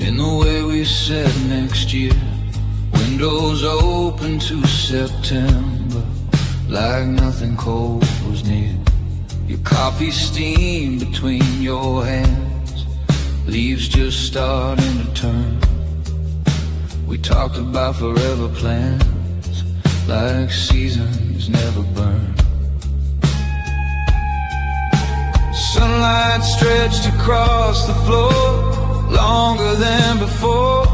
in the way we said next year. Windows open to September, like nothing cold was near. Your coffee steam between your hands, leaves just starting to turn. We talked about forever plans, like seasons never burn. Sunlight stretched across the floor, longer than before.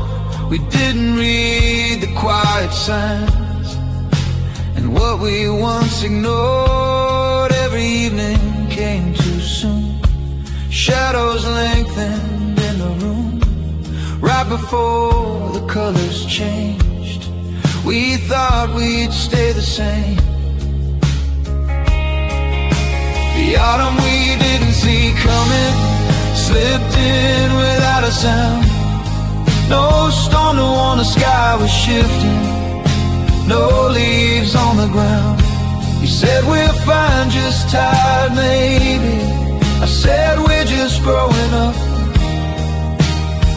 We didn't read the quiet signs, and what we once ignored every evening came too soon. Shadows lengthened in the room, right before the colors changed. We thought we'd stay the same. The autumn we didn't see coming slipped in without a sound. No storm to warn the sky was shifting, no leaves on the ground. You said we're fine, just tired maybe. I said we're just growing up,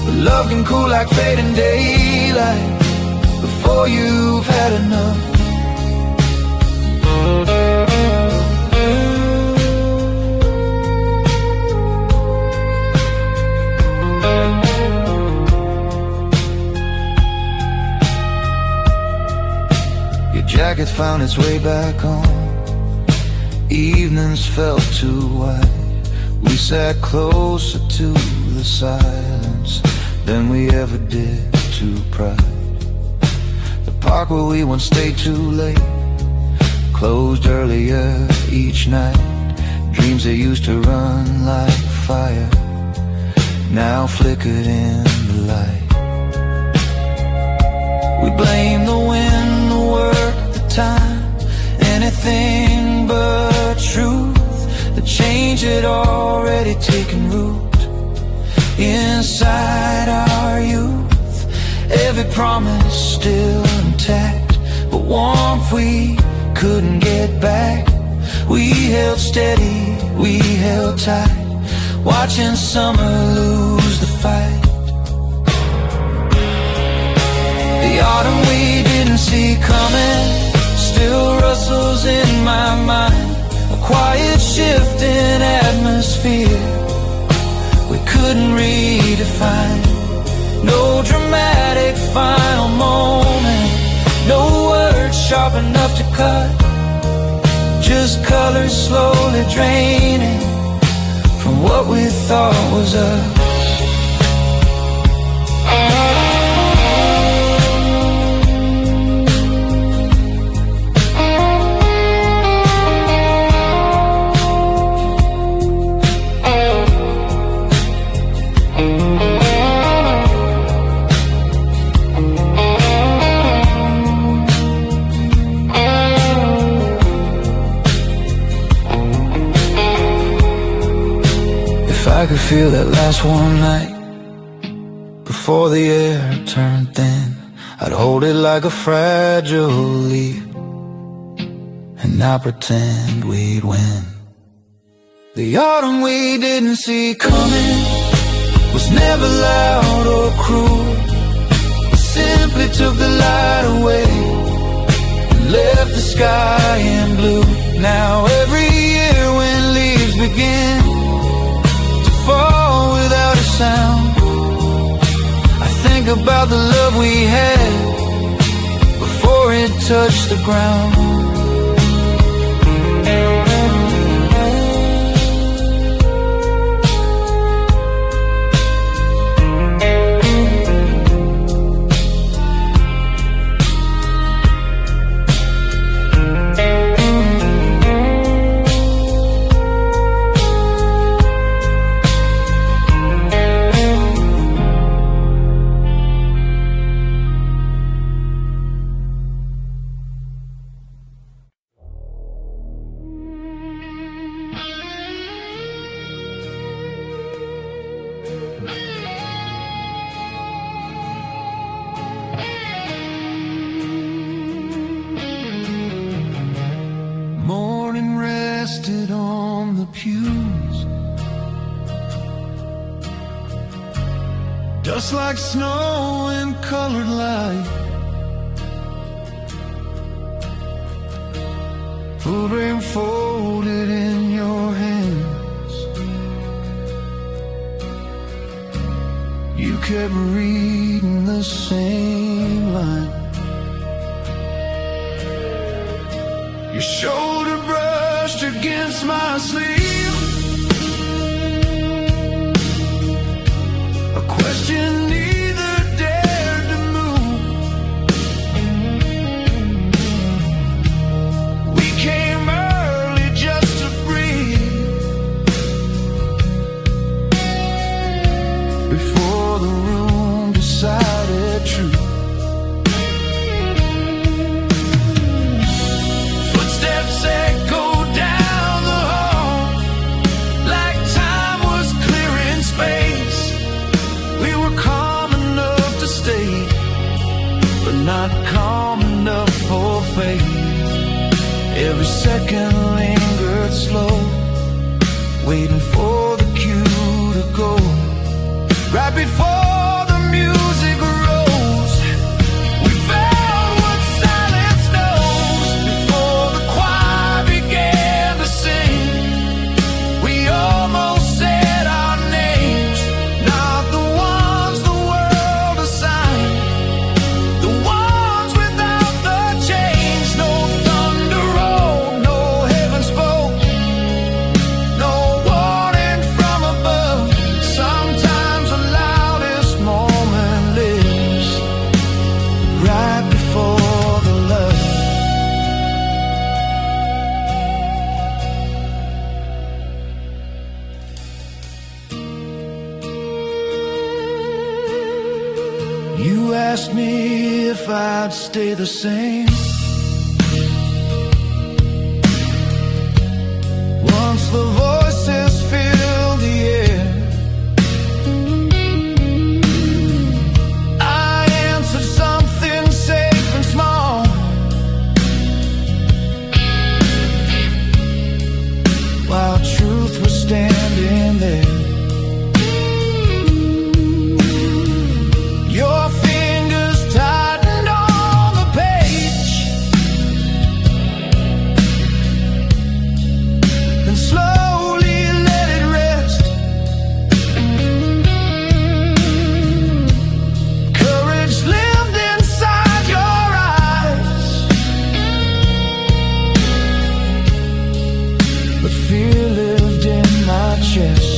but love can cool like fading daylight before you've had enough. Jacket found its way back home. Evenings felt too wide. We sat closer to the silence than we ever did to pride. The park where we once stayed too late closed earlier each night. Dreams that used to run like fire now flickered in the light. We blame the wind, the work, time, anything but truth. The change had already taken root inside our youth. Every promise still intact, but warmth we couldn't get back. We held steady, we held tight, watching summer lose the fight. The autumn we didn't see coming still rustles in my mind, a quiet shift in atmosphere we couldn't redefine. No dramatic final moment, no words sharp enough to cut, just colors slowly draining from what we thought was us. I could feel that last warm night before the air turned thin. I'd hold it like a fragile leaf and not pretend we'd win. The autumn we didn't see coming was never loud or cruel. It simply took the light away and left the sky in blue. Now every year when leaves begin fall without a sound, I think about the love we had before it touched the ground. rested on the pews. Dust like snow in colored light, food rain folded in your hands. You kept reading the same line. Your shoulder brushed against my sleeve, a question neither dared to move. We came early just to breathe, before the room decided truth. Footsteps echo down the hall, like time was clearing space. We were calm enough to stay, but not calm enough for fate. Every second lingered slow, waiting for the cue to go. Right before the music rose, we found what silence knows. Before the choir began to sing, we almost said our names. Not the ones the world assigned, the ones without the change. No thunder rolled, no heaven spoke, no warning from above. Sometimes the loudest moment lives right before the love. You asked me if I'd stay the same. Once the voices filled the air, I answered something safe and small, while truth was standing there. Your fingers tightened on the page, and slowly let it rest. Courage lived inside your eyes, but fear lived in my chest.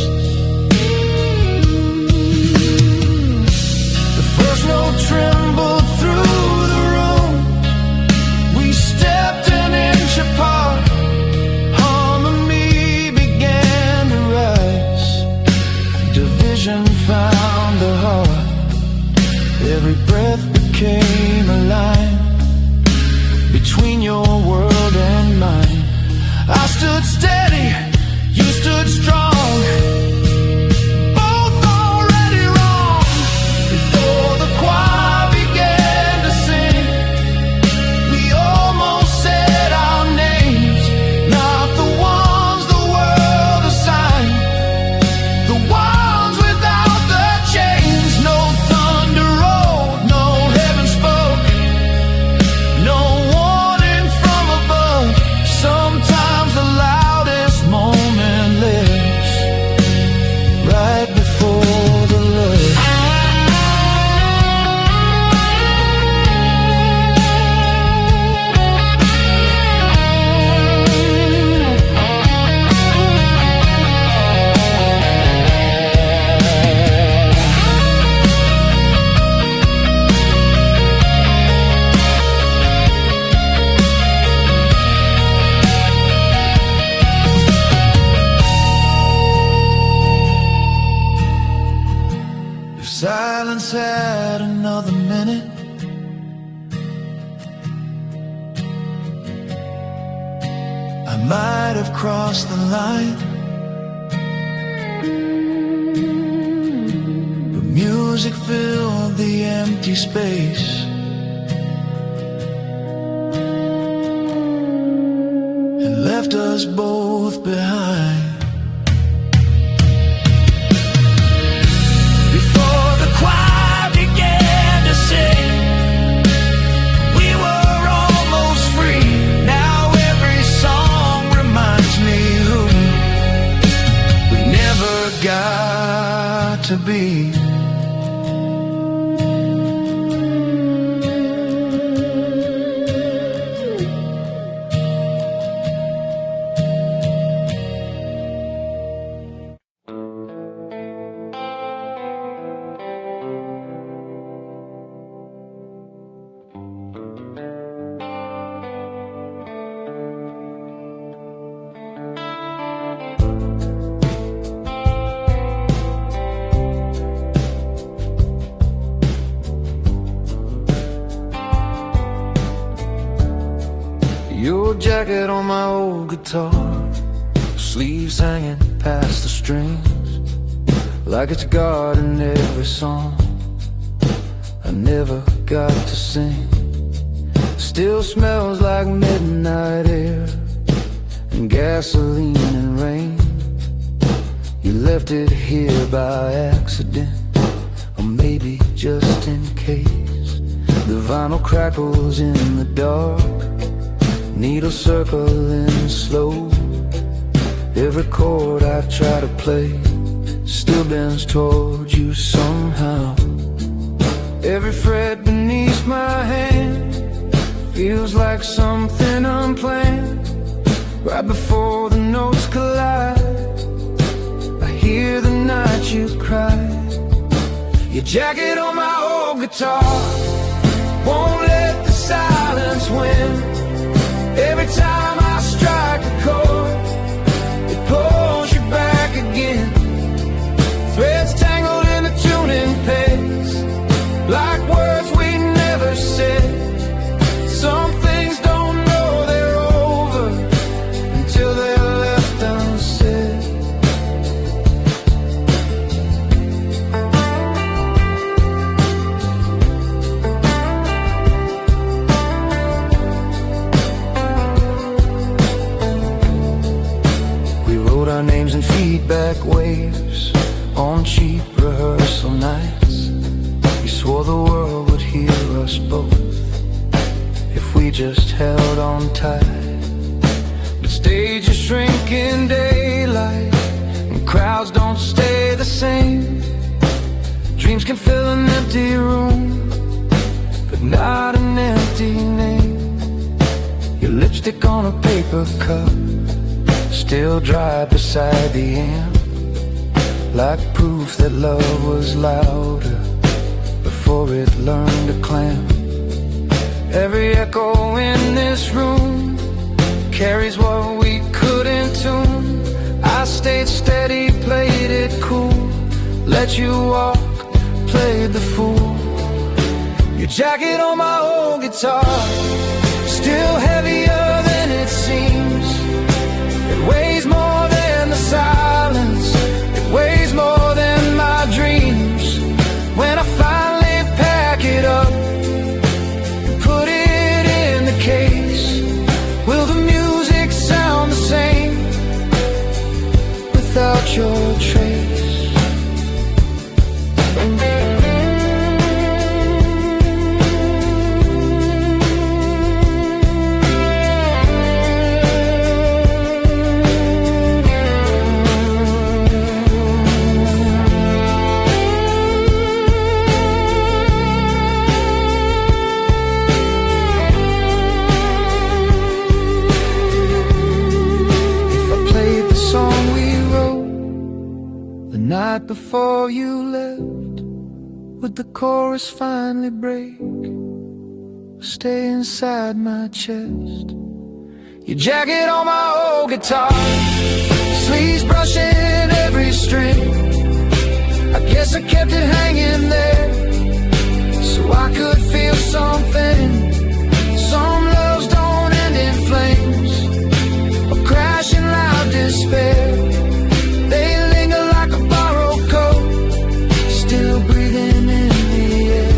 The first note trembled through the room. We stepped an inch apart. Harmony began to rise. Division found the heart. Every breath became a line between your world and mine. I stood steady, you stood strong, both already wrong. Before the choir began to sing, we almost said our names. Not the ones the world assigned, the ones without the chains. No thunder rolled, no heaven spoke, no warning from above. Sometimes the loudest moment lives right before the love. If silence had another minute, I might have crossed the line. The music filled the empty space, and left us both behind. Before the choir jacket on my old guitar, sleeves hanging past the strings, like it's God in every song I never got to sing. Still smells like midnight air and gasoline and rain. You left it here by accident, or maybe just in case. The vinyl crackles in the dark, needle circling slow. Every chord I try to play still bends towards you somehow. Every fret beneath my hand feels like something unplanned. Right before the notes collide, I hear the night you cried. Your jacket on my old guitar won't let the silence win. Every time I strike a chord, it pulls you back again. Threads tangled in the tuning pegs, like words we never said. Some things don't know they're over until they're left unsaid. We wrote our names in feedback waves on cheap rehearsal nights. We swore the world would hear us both if we just held on tight. But stages shrink in daylight, and crowds don't stay the same. Dreams can fill an empty room, but not an empty name. Your lipstick on a paper cup, still dry beside the amp, like proof that love was louder before it learned to clamp. Every echo in this room carries what we couldn't tune. I stayed steady, played it cool, let you walk, played the fool. Your jacket on my old guitar, still heavier than it seems. It weighs more than the silence, it weighs more than my dreams. When I finally pack it up, put it in the case, will the music sound the same without your trace? Night before you left, would the chorus finally break, stay inside my chest? Your jacket on my old guitar, sleeves brushing every string. I guess I kept it hanging there so I could feel something. Some loves don't end in flames or crash in loud despair. They linger like a borrowed coat, still breathing in the air.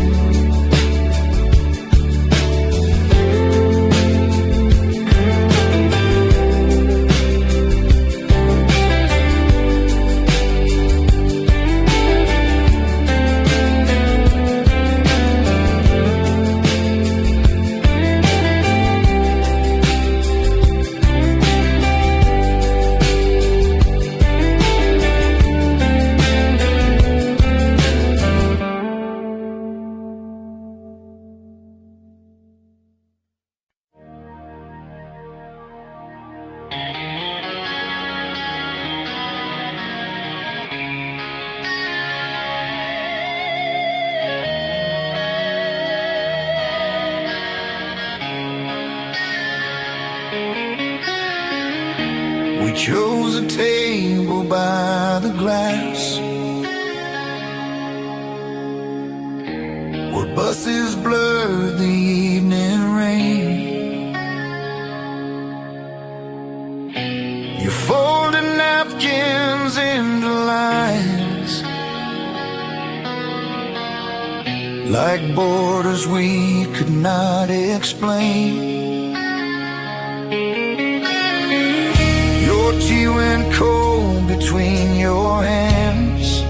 We chose a table by the glass, where buses blurred the evening rain. like borders we could not explain. Your tea went cold between your hands.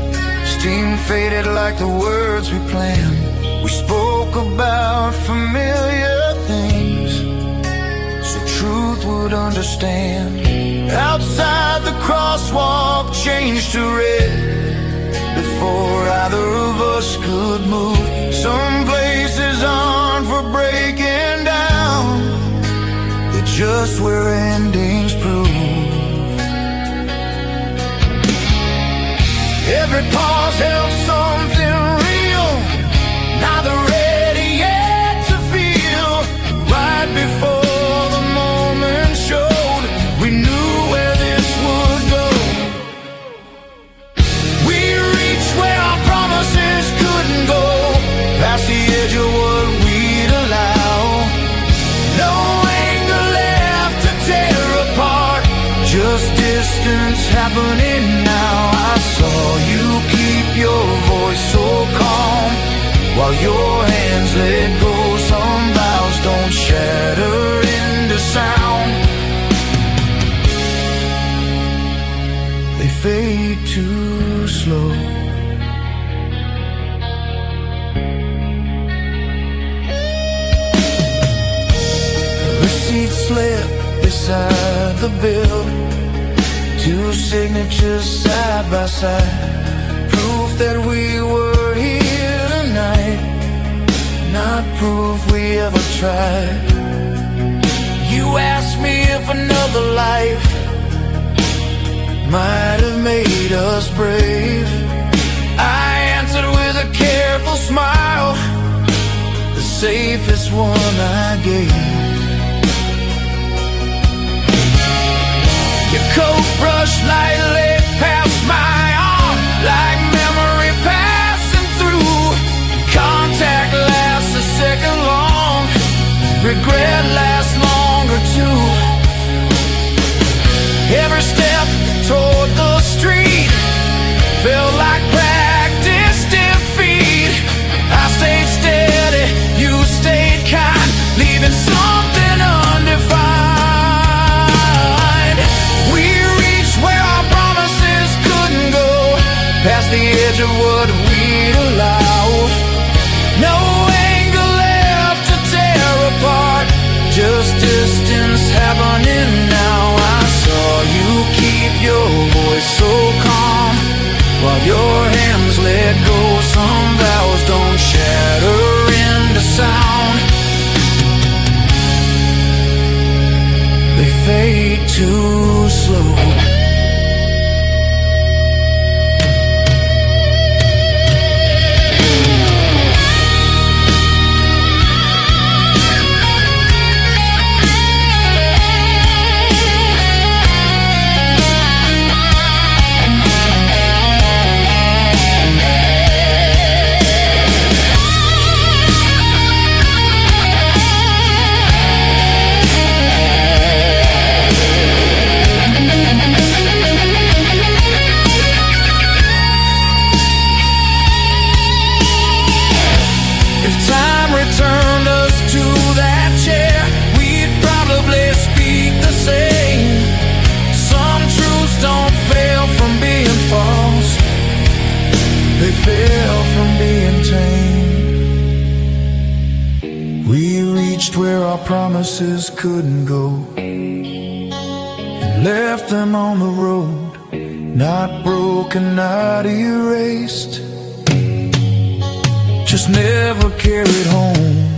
Steam faded like the words we planned. We spoke about familiar things, so truth would understand. Outside, the crosswalk changed to red before either of us could move. Some places aren't for breaking down, they're just where endings prove. Every pause held something real, neither ready yet to feel. Right before the moment showed, we knew where this would go. We reached where our promises couldn't go, past the edge of what we'd allow. No anger left to tear apart, just distance happening now. I saw you keep your voice so calm, while your hands let go. Some vows don't shatter into sound, they fade too slow. Receipts slip beside the bill, two signatures side by side, proof that we were here tonight, not proof we ever tried. You asked me if another life might have made us brave. I answered with a careful smile, the safest one I gave. Your coat brushed lightly past my arm, like memory passing through. Contact lasts a second long, regret lasts longer too. Every step toward the street felt like practice defeat. I stayed steady, you stayed kind, leaving something undefined. We reached where our promises couldn't go, past the edge of what we'd allow. No anger left to tear apart, just distance happening now. I saw you keep your voice so calm, while your hands let go. Some vows don't shatter into sound, they fade too slow. Where our promises couldn't go, and left them on the road, not broken, not erased, just never carried home.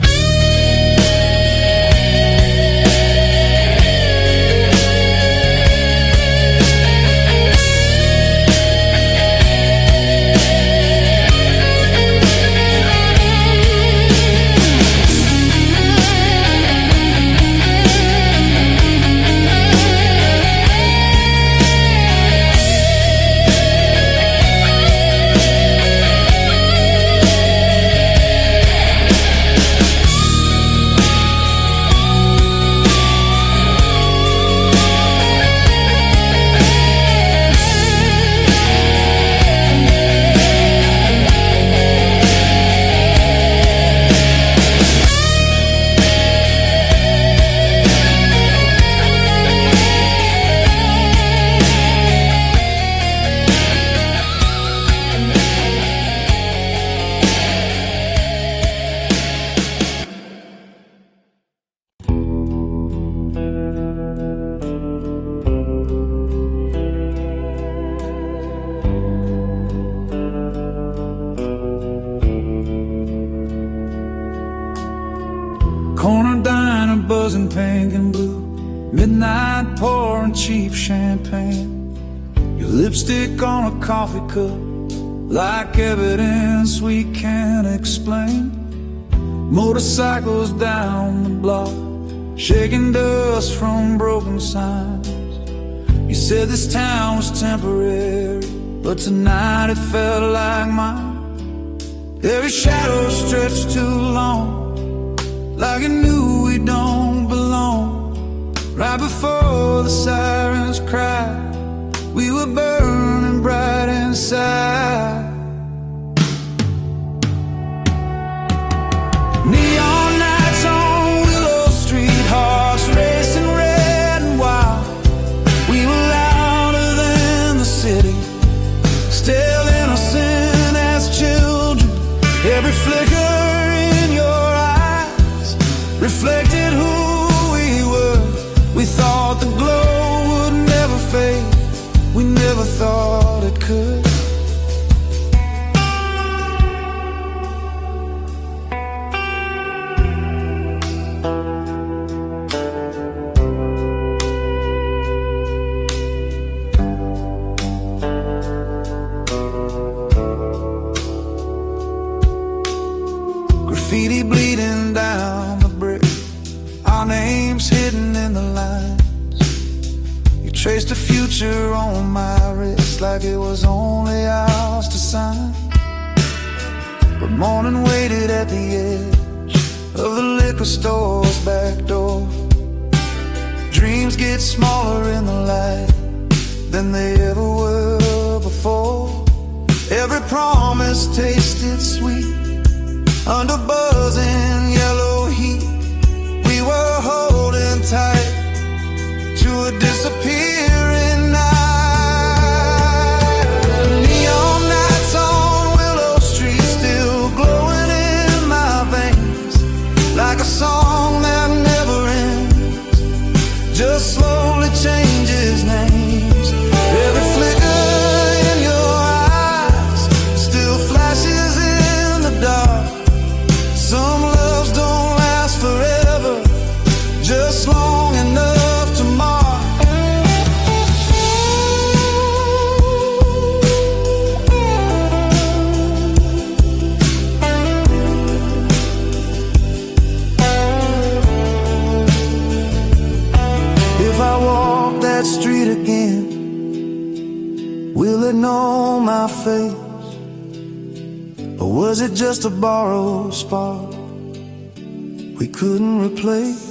Corner diner buzzing pink and blue, midnight pouring cheap champagne. Your lipstick on a coffee cup, like evidence we can't explain. Motorcycles down the block, shaking dust from broken signs. You said this town was temporary, but tonight it felt like mine. Every shadow stretched too long, like it knew we don't belong. Right before the sirens cried, we were burning bright inside. Neon nights on Willow Street, hearts racing red and wild. We were louder than the city, still innocent as children. Every flicker in your eyes reflected who we were. We thought the glow would never fade, we never thought it could. Graffiti bleeding down the brick, our names hidden in the lines. You traced a future on my wrist like it was only ours to sign. But morning waited at the edge of the liquor store's back door. Dreams get smaller in the light than they ever were before. Every promise tasted sweet under buzzing yellow heat. We were holding tight to a disappearing night. Neon nights on Willow Street, still glowing in my veins, like a song that never ends, just slowly changes names. Every flicker in your eyes still flashes in the dark. Some loves don't last forever, just long enough to mark. If I walk that street again, will it know my face? Or was it just a borrowed spark we couldn't replace?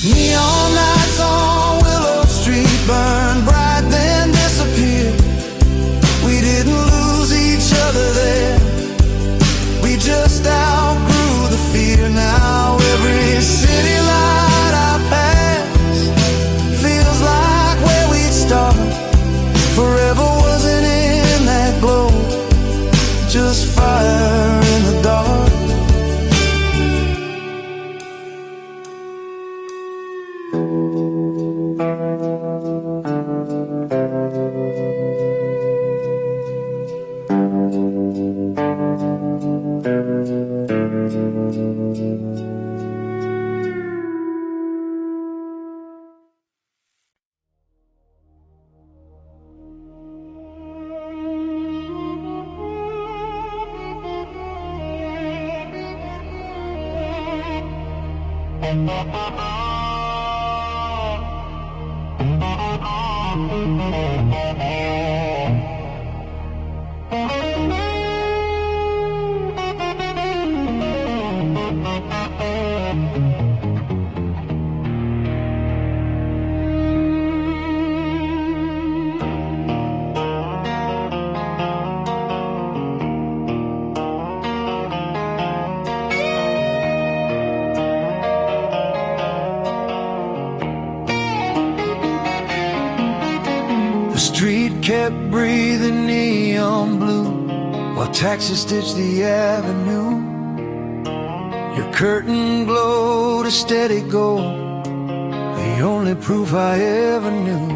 Neon nights on Willow Street burn bright then disappear. We didn't lose each other there, we just outgrew the fear. Now every city light I pass feels like where we'd started. Forever wasn't in that glow, just fire in the dark. Kept breathing neon blue while taxis stitched the avenue. Your curtain glowed a steady gold, the only proof I ever knew.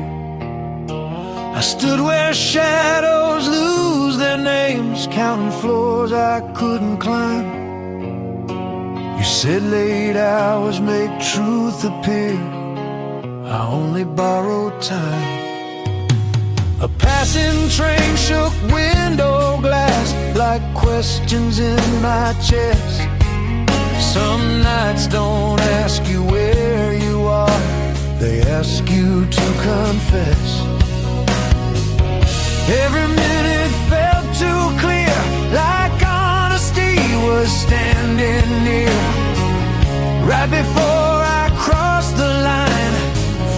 I stood where shadows lose their names, counting floors I couldn't climb. You You said late hours make truth appear. I only borrowed time. A passing train shook window glass like questions in my chest. Some nights don't ask you where you are, they ask you to confess. Every minute felt too clear, like honesty was standing near. Right before I crossed the line,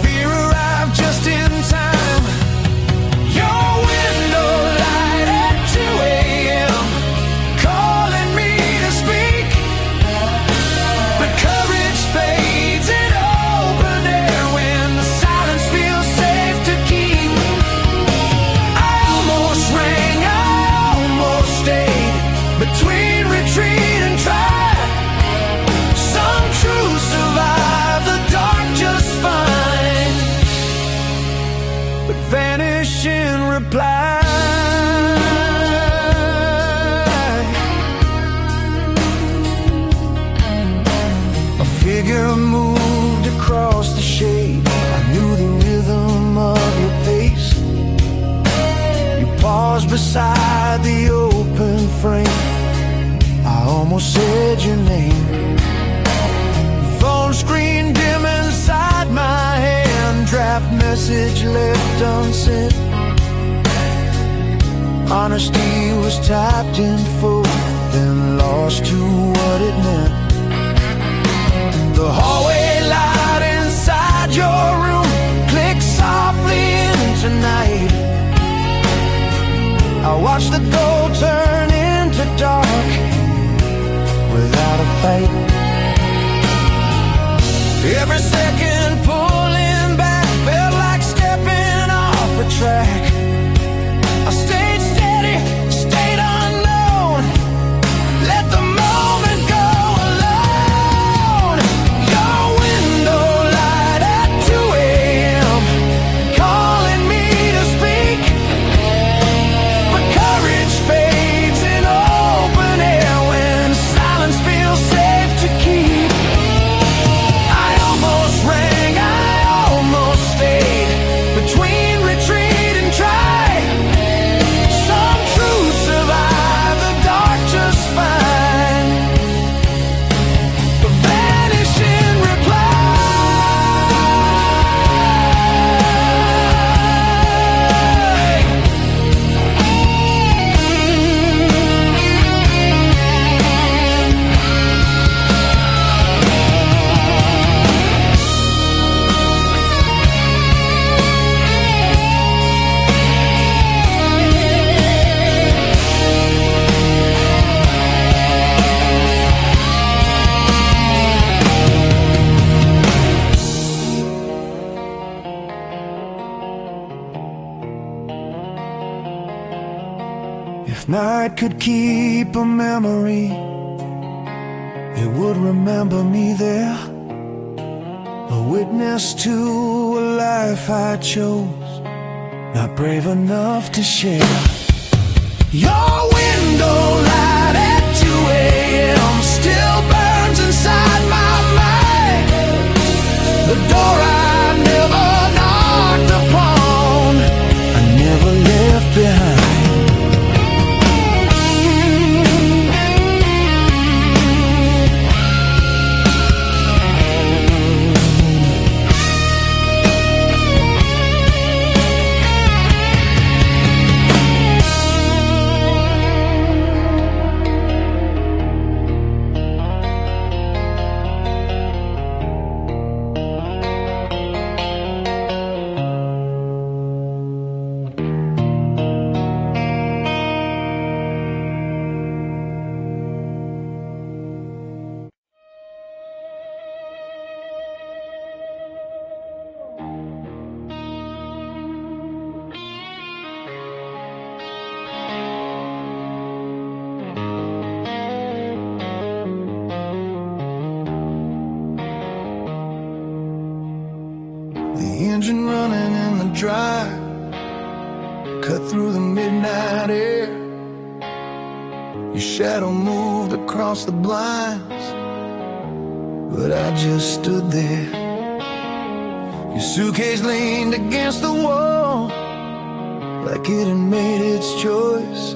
fear arrived just in time. Your window light at 2 a.m. calling me to speak, but courage fades in open air when the silence feels safe to keep. I almost rang, I almost stayed, between retreat and try. Some truths survive the dark just fine, but vanish in reply. A figure moved across the shade. I knew the rhythm of your pace. You paused beside the open frame. I almost said your name. Phone screen dim inside my hand, draft message left unsent. Honesty was typed in full, then lost to what it meant. The hallway light inside your room clicked softly into night. I watched the gold turn into dark without a fight. Every second pulling back felt like stepping off a track. I stayed steady, stayed unknown, let the moment go alone. Your window light at 2 a.m. calling me to speak, but courage fades in open air when silence feels safe to keep. I almost rang, I almost stayed, between retreat and try. Some truths survive the dark just fine, but vanish in reply. If night could keep a memory, it would remember me there, a witness to a life I chose, not brave enough to share. Your window light at 2 a.m. still burns inside my mind. The door I never knocked upon, I never left behind. Engine running in the drive, cut through the midnight air. Your shadow moved across the blinds, but I just stood there. Your suitcase leaned against the wall, like it had made its choice.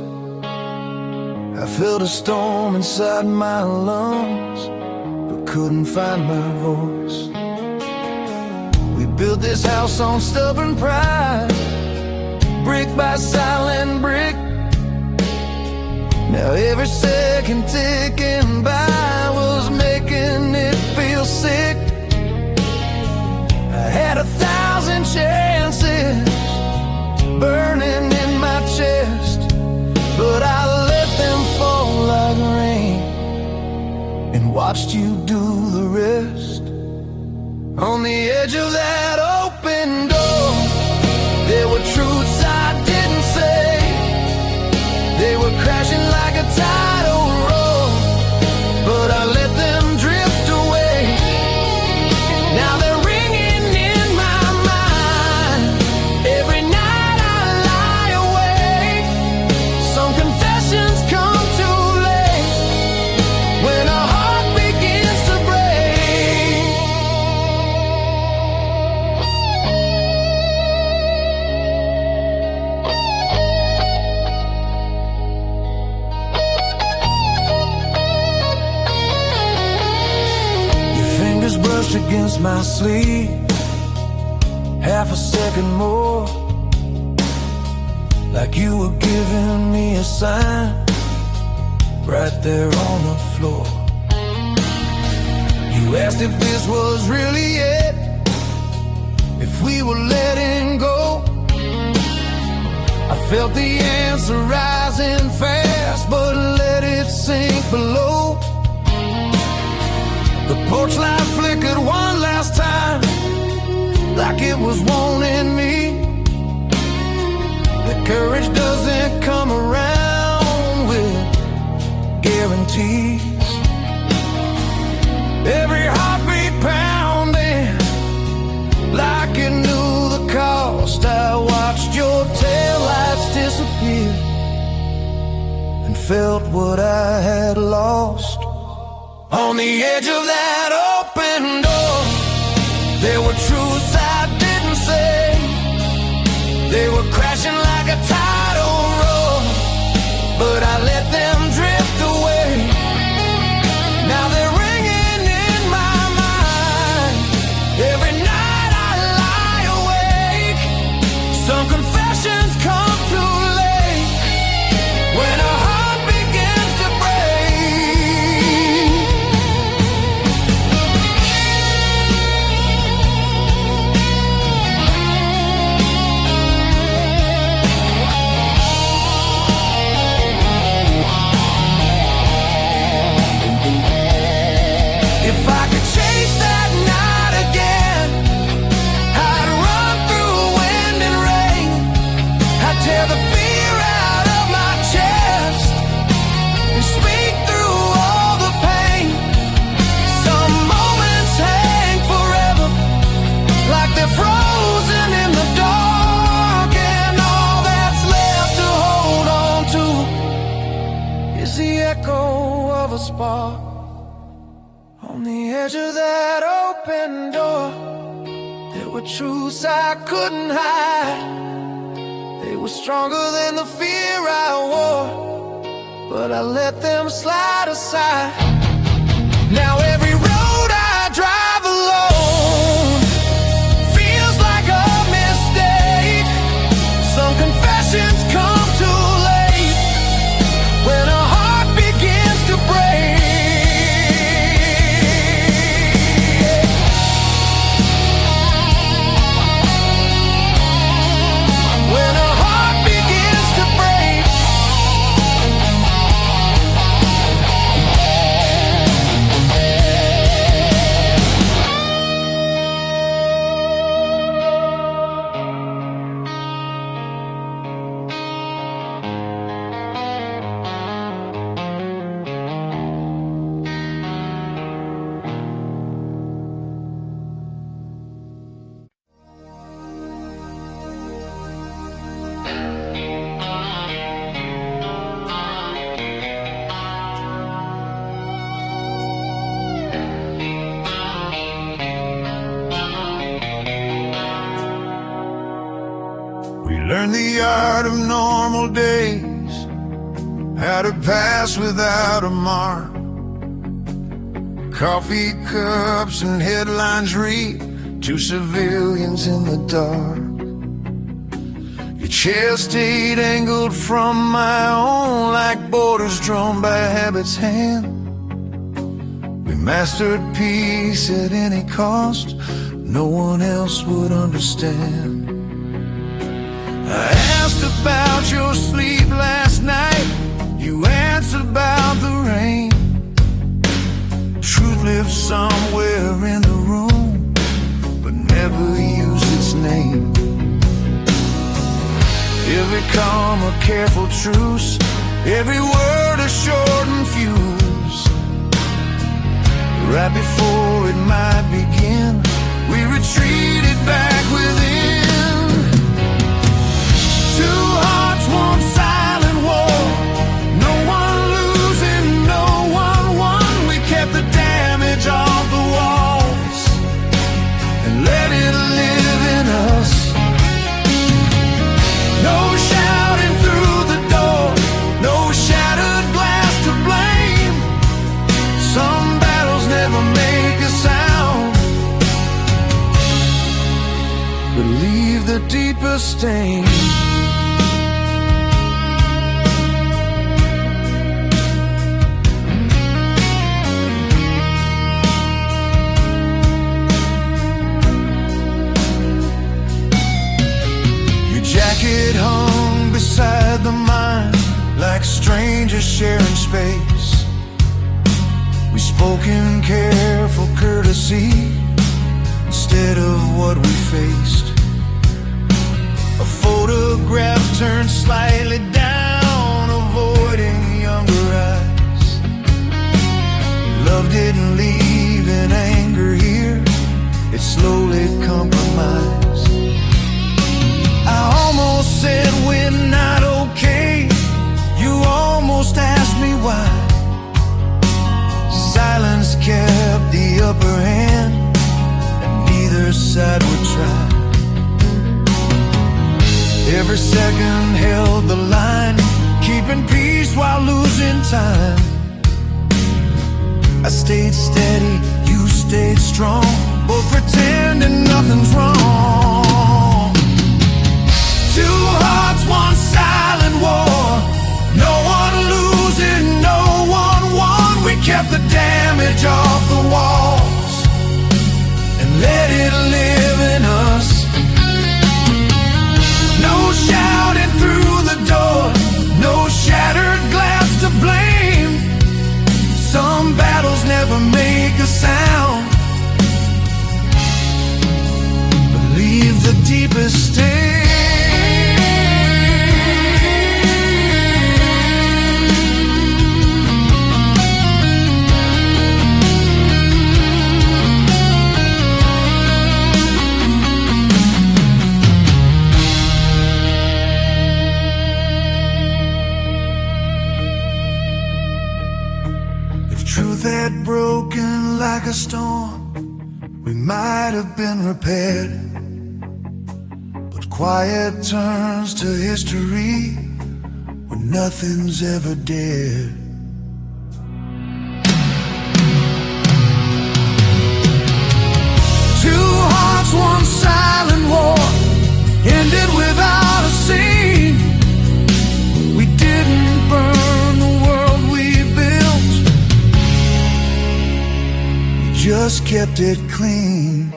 I felt a storm inside my lungs, but couldn't find my voice. We built this house on stubborn pride, brick by silent brick. Now every second ticking by was making it feel sick. I had 1,000 chances burning in my chest, but I let them fall like rain and watched you do the rest. On the edge of that open door, there were truths I didn't say. They were crashing like a tidal roll, but I let them drift away. Now they're ringing in my mind. Every night I lie awake. Some confessions come too late when a heart begins to break. Your fingers brushed against my sleeve, half a second more, like you were giving me a sign right there on the floor. You asked if this was really it, if we were letting go. I felt the answer rising fast, but let it sink below. The porch light flickered one last time, like it was wanting me. The courage doesn't come around with guarantees. Every heartbeat pounding like it knew the cost. I watched your taillights disappear and felt what I had lost. On the edge of that open door, there were truths I didn't say. They were crashing like a tidal roll, but I let them drift away. Now they're ringing in my mind. Every night I lie awake. Some confessions come too late when a heart begins to break. If I could chase that night again, I'd run through wind and rain. I'd tear the fear out of my chest and speak through all the pain. Some moments hang forever, like they're frozen in the dark, and all that's left to hold on to is the echo of a spark. On the edge of that open door, there were truths I couldn't hide. They were stronger than the fear I wore, but I let them slide aside. Now every road I drive alone feels like a mistake. Some confessions come too late when a heart begins to break. When a heart begins to break. learned the art of normal days, how to pass without a mark. Coffee cups and headlines read to civilians in the dark. Your chair stayed angled from my own, like borders drawn by habit's hand. We mastered peace at any cost, no one else would understand. I asked about your sleep last night, you answered about the rain. Truth lives somewhere in the room, but never used its name. Every calm a careful truce, every word a shortened fuse. Right before it might begin, we retreated back within. Two hearts, one silent war, no one losing, no one won. We kept the damage off the walls and let it live in us. No shouting through the door, no shattered glass to blame. Some battles never make a sound, but leave the deepest stain. Jacket hung beside the mine, like strangers sharing space. We spoke in careful courtesy instead of what we faced. A photograph turned slightly down, avoiding younger eyes. Love didn't leave in anger here, it slowly compromised. I almost said we're not okay, you almost asked me why. Silence kept the upper hand, and neither side would try. Every second held the line, keeping peace while losing time. I stayed steady, you stayed strong, both pretending nothing's wrong. Two hearts, one silent war, no one losing, no one won. We kept the damage off the walls and let it live in us. No shouting through the door, no shattered glass to blame. Some battles never make a sound, but leave the deepest stain. Truth had broken like a storm, we might have been repaired. But quiet turns to history when nothing's ever dared. Two hearts, one silent war, ended without a scene. We didn't burn the world we built, just kept it clean.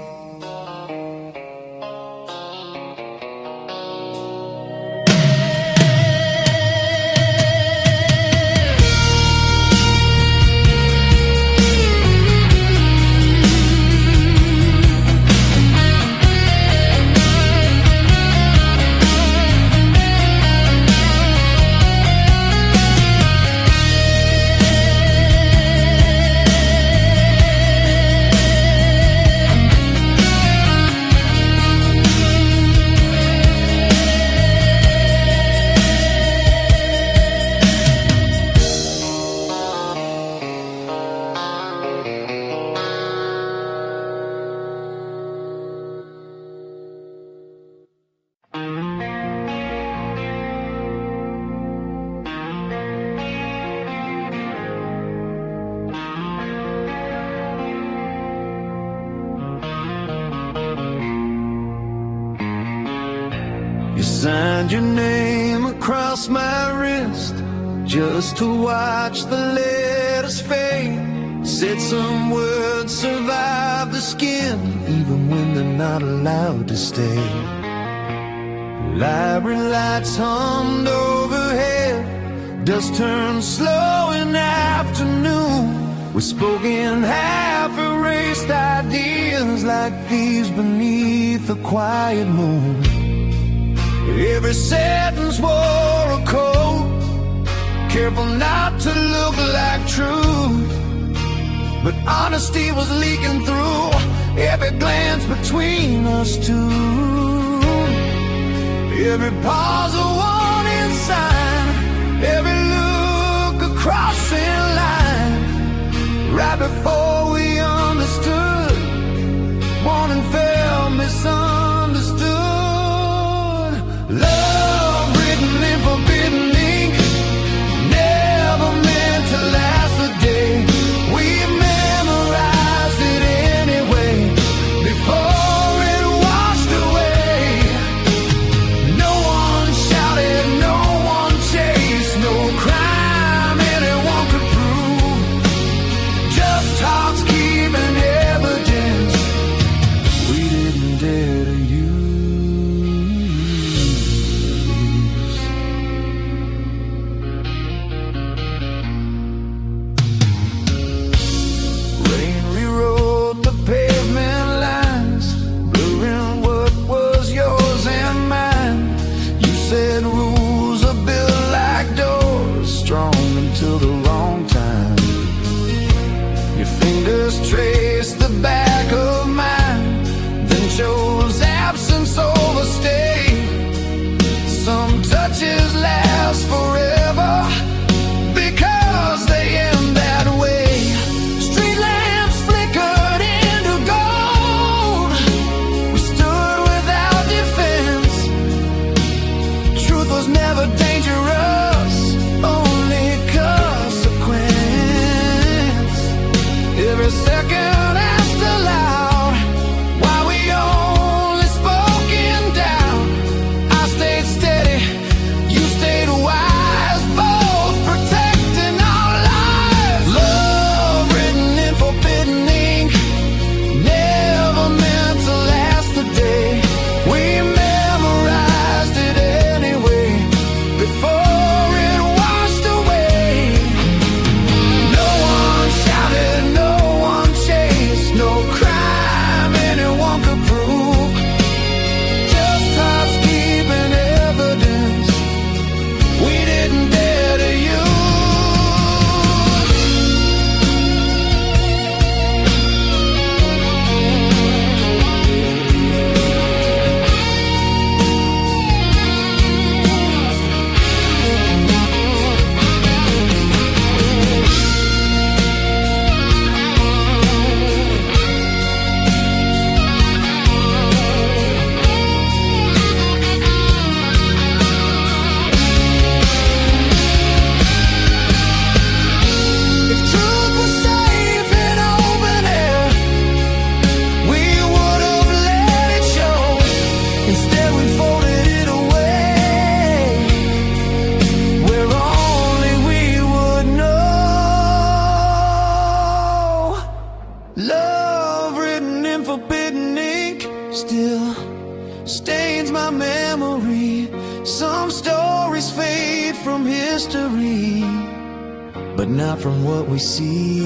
Signed your name across my wrist just to watch the letters fade. Said some words survive the skin even when they're not allowed to stay. Library lights hummed overhead, dust turned slow in the afternoon. We spoke in half-erased ideas like thieves beneath a quiet moon. Every sentence wore a code, careful not to look like truth, but honesty was leaking through every glance between us two. Every pause a warning sign, every look a crossing line. Right before we understood, warning fell misunderstood. Love written in forbidden ink, never meant to last a day. We memorized it anyway, before it washed away. No one shouted, no one chased, no crime anyone could prove. Just talks keeping evidence we didn't dare to use. Rain rewrote the pavement lines, blurring what was yours and mine. You said rules are built like doors, strong until the wrong time. Your fingers traced the back of mine, then chose absence over stay. Some touches last forever because they end that way. Street lamps flickered into gold. We stood without defense. Truth was never dangerous, only consequence. Every second asked aloud why we only spoke in doubt. I stayed steady, you stayed wise, both protecting our lives. Love written in forbidden ink, never meant to last the day. We memorized it anyway, before it washed away. No one shouted, no one chased, no crime anyone could prove. Just hearts keeping evidence we didn't dare to use. If truth was safe in open air, we would have let it show. Instead we folded it away, where only we would know. Love written in forbidden ink still stains my memory. Some stories fade from history, but not from what we see.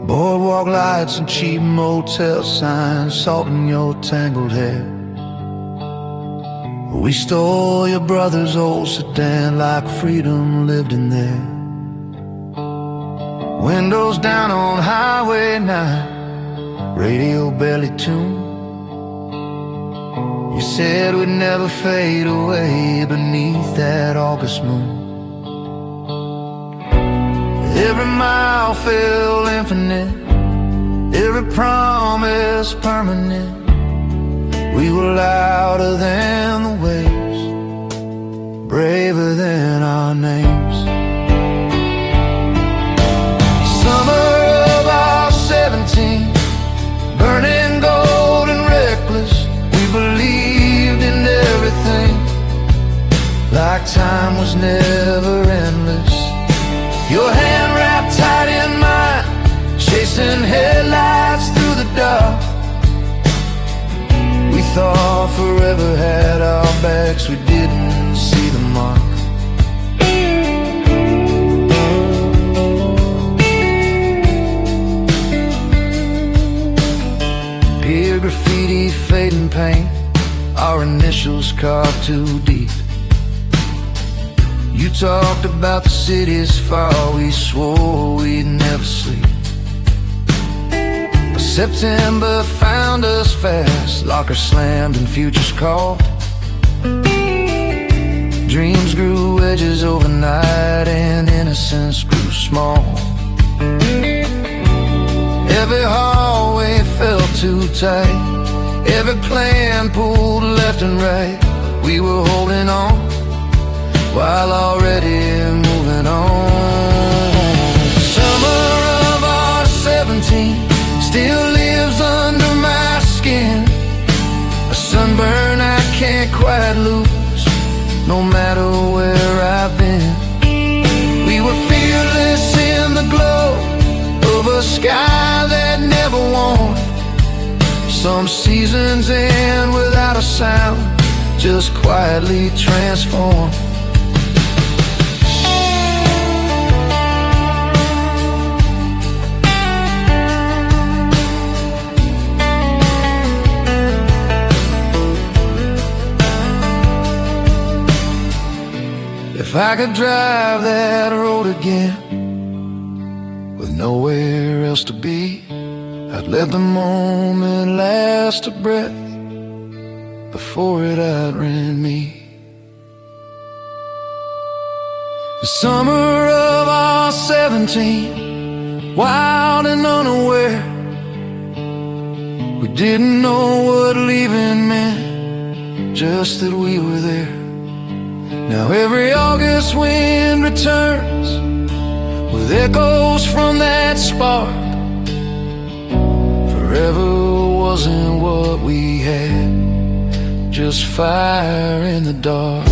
Boardwalk lights and cheap motel signs, salt in your tangled hair. We stole your brother's old sedan like freedom lived in there. Windows down on Highway 9, radio barely tuned. You said we'd never fade away beneath that August moon. Every mile felt infinite, every promise permanent. We were louder than the waves, braver than our names. Summer of our 17, burning gold and reckless. We believed in everything, like time was never endless. Your hand wrapped tight in mine, chasing headlights through the dark. We thought forever had our backs, we didn't see the mark. Pier graffiti, fading paint, our initials carved too deep. You talked about the city's fall, we swore we'd never sleep. But September found us fast, lockers slammed and futures called. Dreams grew edges overnight and innocence grew small. Every hallway felt too tight, every plan pulled left and right. We were holding on while already moving on. Summer of our 17 still lives under my skin, a sunburn I can't quite lose, no matter where I've been. We were fearless in the glow of a sky that never warned. Some seasons end without a sound, just quietly transform. If I could drive that road again, with nowhere else to be, I'd let the moment last a breath before it outran me. The summer of our 17, wild and unaware, we didn't know what leaving meant, just that we were there. Now every August wind returns with echoes from that spark. Forever wasn't what we had, just fire in the dark.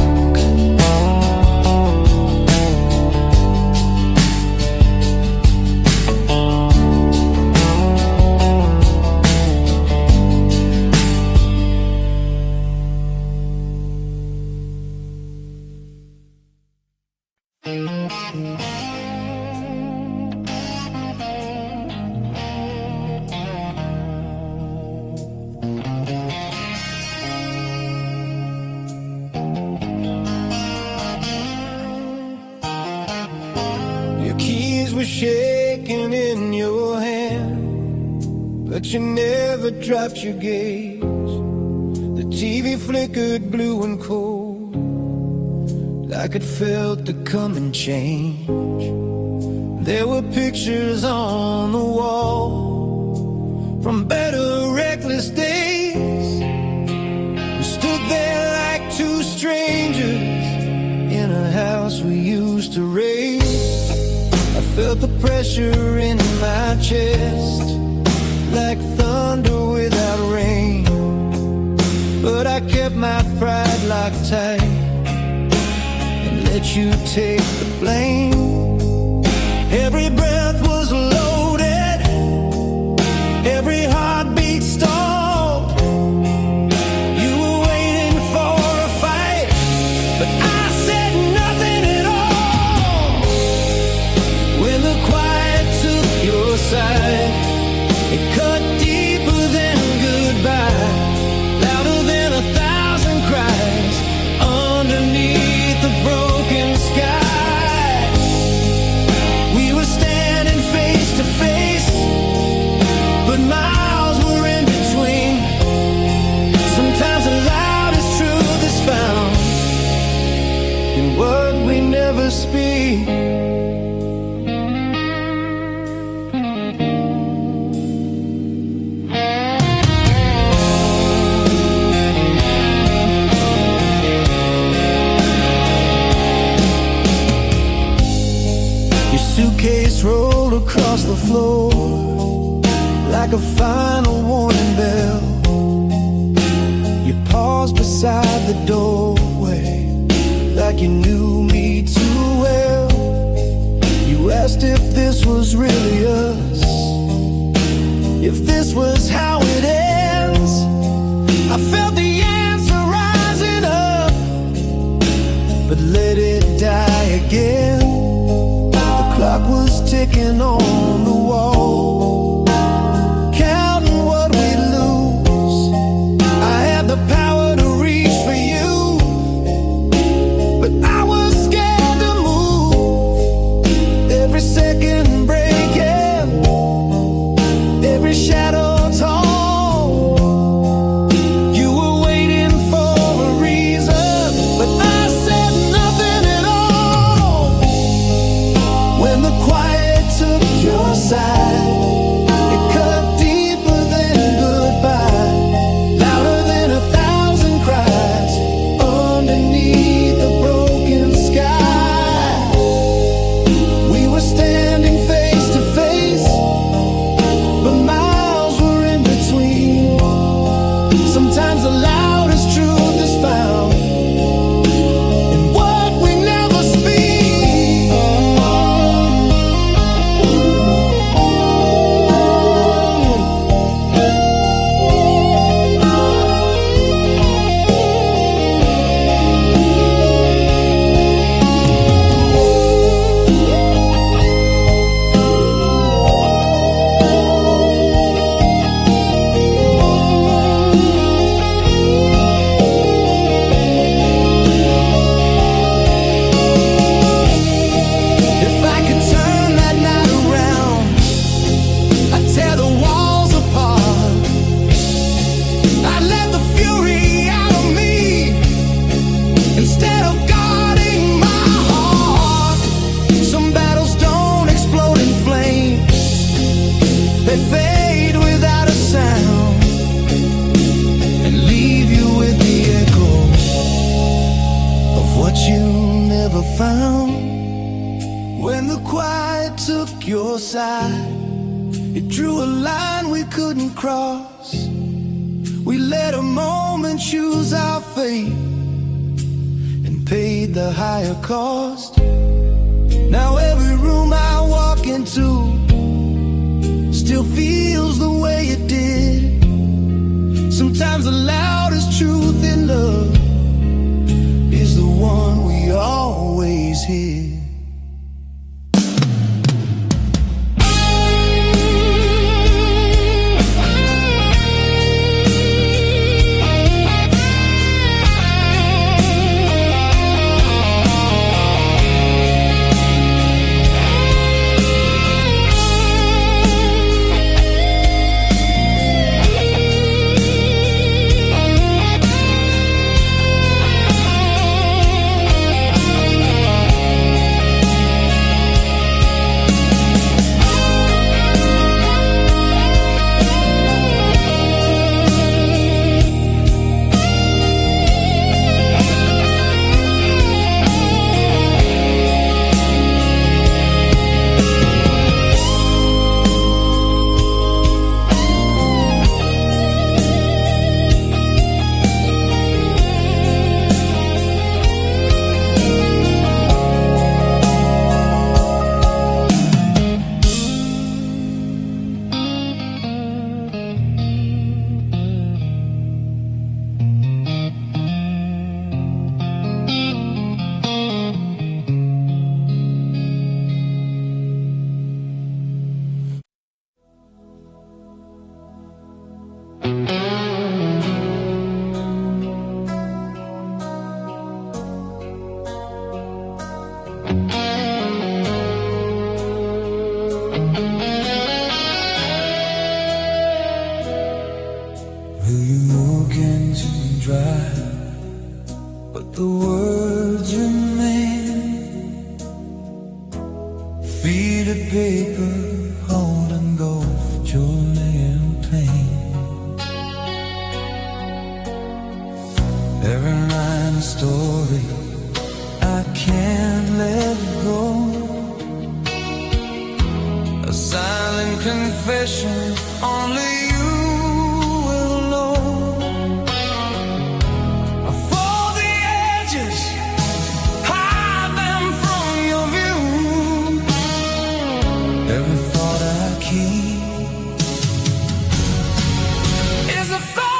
Shaking in your hand, but you never dropped your gaze. The TV flickered blue and cold, like it felt the coming change. There were pictures on the wall from better reckless days. We stood there like two strangers in a house we used to raise. I felt the pressure in my chest, like thunder without rain. But I kept my pride locked tight and let you take the blame. Every breath was loaded, every heartbeat stalled. You were waiting for a fight, but I said nothing at all. When the quiet took your side, it cut deeper than goodbye, louder than 1,000 cries underneath the broken sky. We were standing face to face, but miles were in between. Sometimes a lie Your suitcase rolled across the floor like a final warning bell. You paused beside the doorway like you knew me too well. You asked if this was really us, if this was how it ends. I felt the answer rising up, but let it die again. The clock was ticking on the wall, counting what we'd lose. I had the power to reach for you, but I was scared to move. Every second breaking, every shadow tall. You were waiting for a reason, but I said nothing at all. When the quiet took your side, it cut deeper than goodbye, louder than 1,000 cries underneath a broken sky. We were standing face to face, but miles were in between. Sometimes the loudest truth is found in what we never speak. If I could turn that night around, I'd tear the walls apart. I'd let the fury out of me instead of guarding my heart. Some battles don't explode in flames, they fade without a sound and leave you with the echo of what you never found. When the quiet took your side, it drew a line we couldn't cross. We let a moment choose our fate and paid the higher cost. Now every room I walk into still feels the way it did. Sometimes the loudest truth in love is the one we always hear. Will you walk into dry, but the words remain. Feet of paper, hold and go for joy and pain. Every line a story, I can't let go. confession only you will know. For the edges, hide them from your view. Every thought I keep is a thought.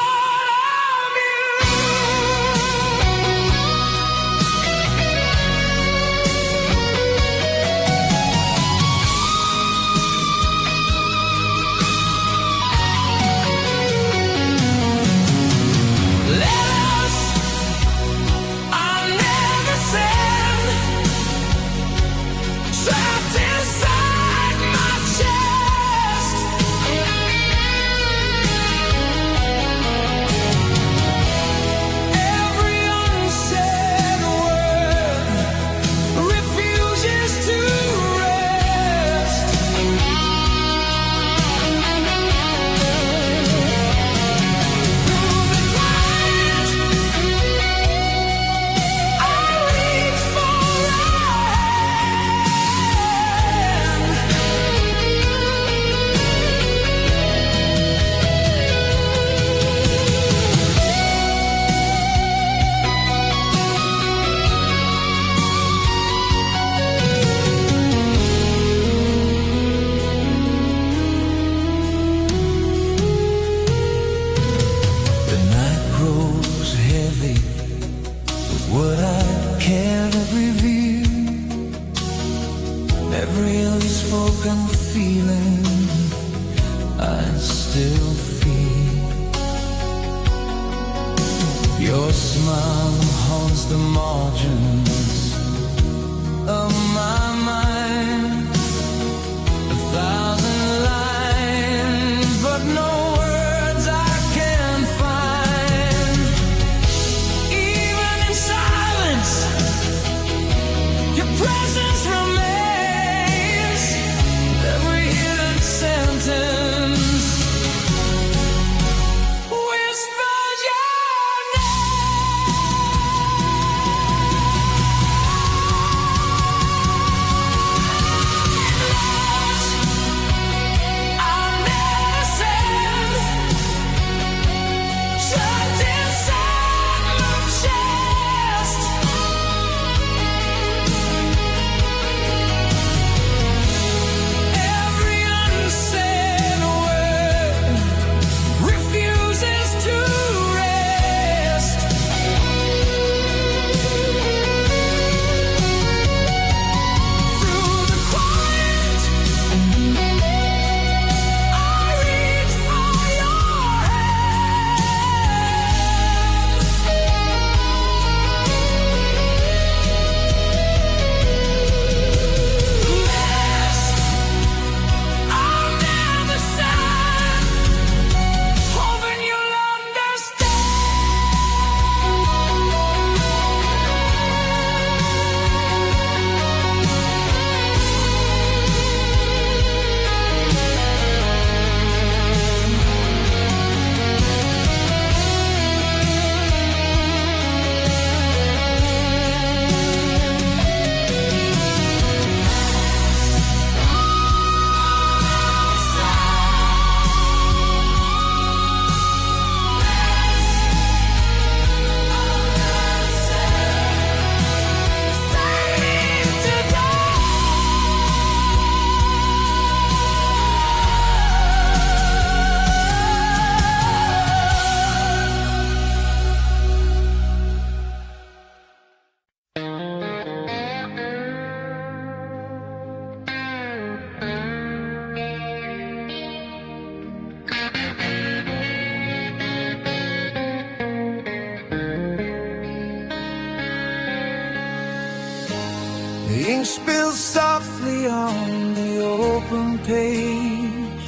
The ink spills softly on the open page.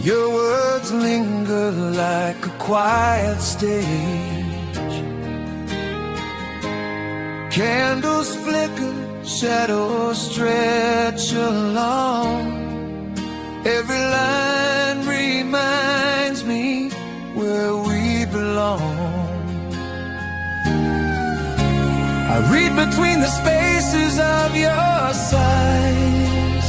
Your words linger like a quiet stage. Candles flicker, shadows stretch along. Every line reminds me where we belong. I read between the spaces of your sighs,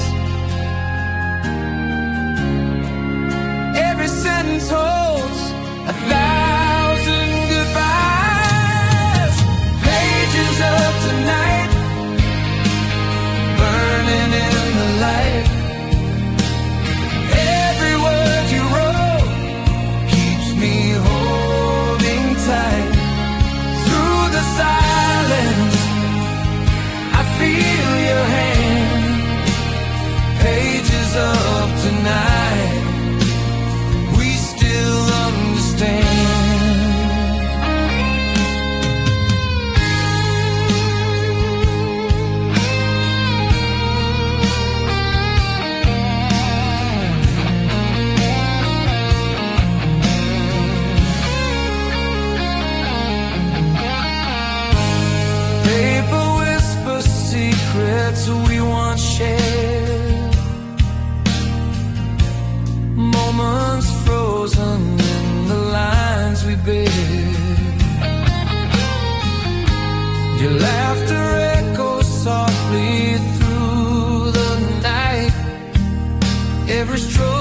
secrets we once shared, moments frozen in the lines we bear. Your laughter echoes softly through the night, every stroke